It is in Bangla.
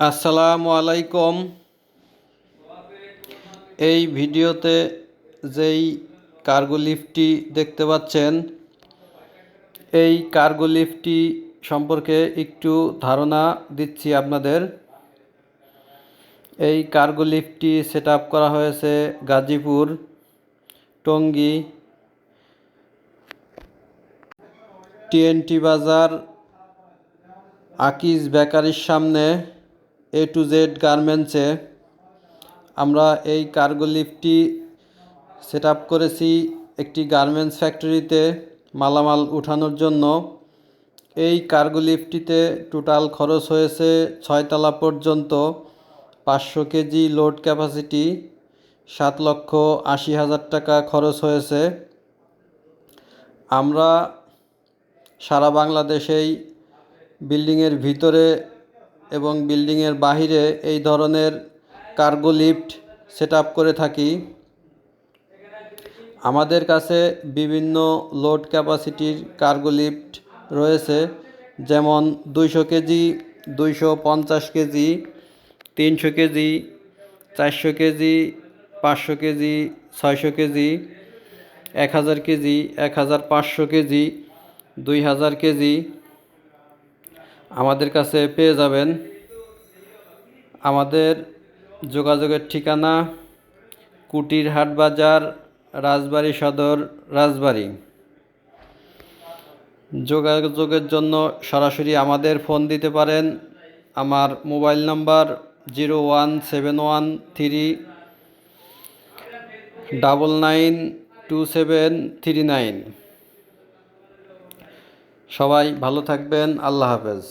আসসালামু আলাইকুম। এই ভিডিওতে যেই কার্গো লিফটটি দেখতে পাচ্ছেন, এই কার্গো লিফটটি সম্পর্কে একটু ধারণা দিচ্ছি আপনাদের। এই কার্গো লিফটটি সেট আপ করা হয়েছে গাজীপুর, টঙ্গী, টিএনটি বাজার, আকিজ বেকারির সামনে A to Z গার্মেন্টসে। আমরা এই কার্গো লিফটটি সেট আপ করেছি একটি গার্মেন্টস ফ্যাক্টরিতে মালামাল উঠানোর জন্য। এই কার্গো লিফটটিতে টোটাল খরচ হয়েছে 6 তলা পর্যন্ত, 500 কেজি লোড ক্যাপাসিটি, 7,80,000 টাকা খরচ হয়েছে। আমরা সারা বাংলাদেশেই বিল্ডিংয়ের ভিতরে এবং বিল্ডিংয়ের বাহিরে এই ধরনের কার্গো লিফট সেট আপ করে থাকি। আমাদের কাছে বিভিন্ন লোড ক্যাপাসিটির কার্গো লিফট রয়েছে, যেমন 200 KG, 250 KG, 300 KG, 400 KG, 500 KG, 600 KG, 1000 KG, 1500 KG, 2000 KG আমাদের কাছে পেয়ে যাবেন। আমাদের যোগাযোগের ঠিকানা কুটিরহাট বাজার, রাজবাড়ী সদর, রাজবাড়ী। যোগাযোগের জন্য সরাসরি আমাদের ফোন দিতে পারেন। আমার মোবাইল নাম্বার 01713992739। সবাই ভালো থাকবেন। আল্লাহ হাফেজ।